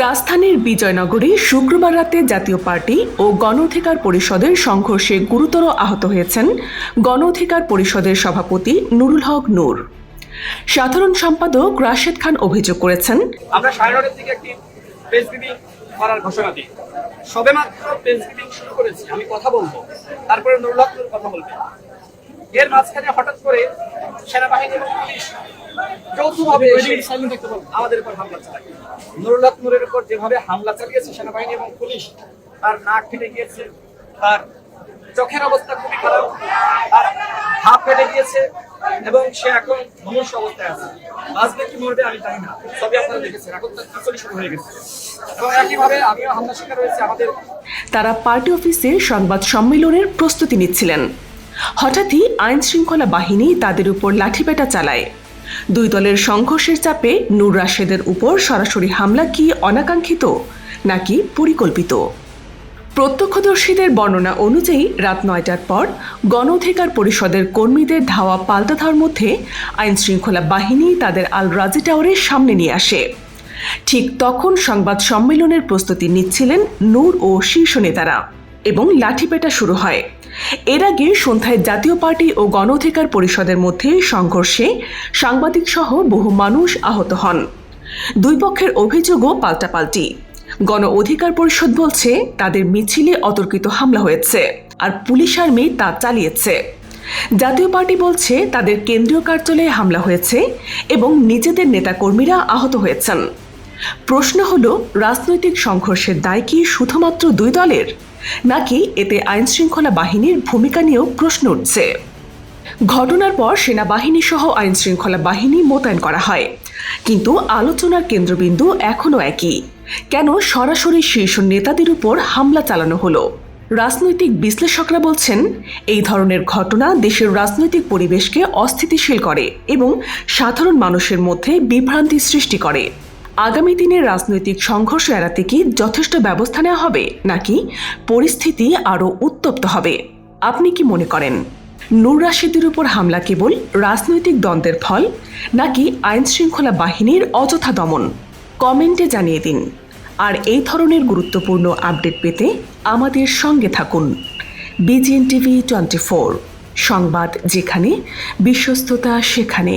রাজধানীর বিজয়নগরে শুক্রবার রাতে জাতীয় পার্টি ও গণ অধিকার পরিষদের সংঘর্ষে গুরুতর আহত হয়েছেন গণ অধিকার পরিষদের সভাপতি নুরুল হক নূর। সাধারণ সম্পাদক রাশেদ খান অভিযোগ করেছেন, আমরা 9:30টার দিকে একটি প্রেস ব্রিফিং করার ঘোষণা দিই। সবেমাত্র প্রেস ব্রিফিং শুরু করেছি, আমি কথা বলবো, তারপরে নুরুল হক নূর কথা বলবে। এর মাঝখানে হঠাৎ করে সেনাবাহিনী এবং পুলিশ যৌথভাবে আমাদের উপর হামলা চালায়। নুরুল হক নূরের উপর যেভাবে হামলা চালিয়েছে সেনাবাহিনী এবং পুলিশ, তার নাক ফেটে গিয়েছে, তার চোখের অবস্থা খুবই খারাপ, তার হাত ফেটে গিয়েছে এবং সে এখন মুমূর্ষ অবস্থায় আছে। বাঁচবে কি মরবে আমি জানি না, সবই আপনারা দেখেছেন। এখন তার খিচুড়ি শুরু হয়ে গেছে এবং একইভাবে আমিও হামলা শিকার হয়েছে। তারা পার্টি অফিসে সংবাদ সম্মেলনের প্রস্তুতি নিচ্ছিলেন। হঠাৎই আইন শৃঙ্খলা বাহিনী তাদের উপর লাঠিপেটা চালায়। দুই দলের সংঘর্ষের চাপে নূর রাশেদের উপর সরাসরি হামলা কি অনাকাঙ্ক্ষিত নাকি পরিকল্পিত? প্রত্যক্ষদর্শীদের বর্ণনা অনুযায়ী রাত 9টার পর গণ অধিকার পরিষদের কর্মীদের ধাওয়া পাল্টা ধাওয়ার মধ্যে আইন শৃঙ্খলা বাহিনী তাদের আল রাজি টাওয়ারের সামনে নিয়ে আসে। ঠিক তখন সংবাদ সম্মেলনের প্রস্তুতি নিচ্ছিলেন নূর ও শীর্ষ নেতারা এবং লাঠিপেটা শুরু হয়। এর আগে সন্ধ্যায় জাতীয় পার্টি ও গণ অধিকার পরিষদের মধ্যে সংঘর্ষে সাংবাদিক সহ বহু মানুষ আহত হন। দুই পক্ষের অভিযোগও পাল্টাপাল্টি। গণ অধিকার পরিষদ বলছে তাদের মিছিলে অতর্কিত হামলা হয়েছে আর পুলিশ আর্মি তা চালিয়েছে। জাতীয় পার্টি বলছে তাদের কেন্দ্রীয় কার্যালয়ে হামলা হয়েছে এবং নিজেদের নেতাকর্মীরা আহত হয়েছেন। প্রশ্ন হল, রাজনৈতিক সংঘর্ষের দায় কি শুধুমাত্র দুই দলের, নাকি এতে আইন শৃঙ্খলা বাহিনীর ভূমিকা নিয়েও প্রশ্ন উঠছে? ঘটনার পর সেনাবাহিনী সহ আইন শৃঙ্খলা বাহিনী মোতায়েন করা হয়, কিন্তু আলোচনার কেন্দ্রবিন্দু এখনও একই। কেন সরাসরি শীর্ষ নেতাদের উপর হামলা চালানো হলো? রাজনৈতিক বিশ্লেষকরা বলছেন, এই ধরনের ঘটনা দেশের রাজনৈতিক পরিবেশকে অস্থিতিশীল করে এবং সাধারণ মানুষের মধ্যে বিভ্রান্তি সৃষ্টি করে। আগামী দিনে রাজনৈতিক সংঘর্ষ এড়াতে কি যথেষ্ট ব্যবস্থা নেওয়া হবে, নাকি পরিস্থিতি আরও উত্তপ্ত হবে? আপনি কি মনে করেন, নূর রাশেদের উপর হামলা কেবল রাজনৈতিক দ্বন্দ্বের ফল, নাকি আইন শৃঙ্খলা বাহিনীর অযথা দমন? কমেন্টে জানিয়ে দিন। আর এই ধরনের গুরুত্বপূর্ণ আপডেট পেতে আমাদের সঙ্গে থাকুন। BGN TV 24, সংবাদ যেখানে, বিশ্বস্ততা সেখানে।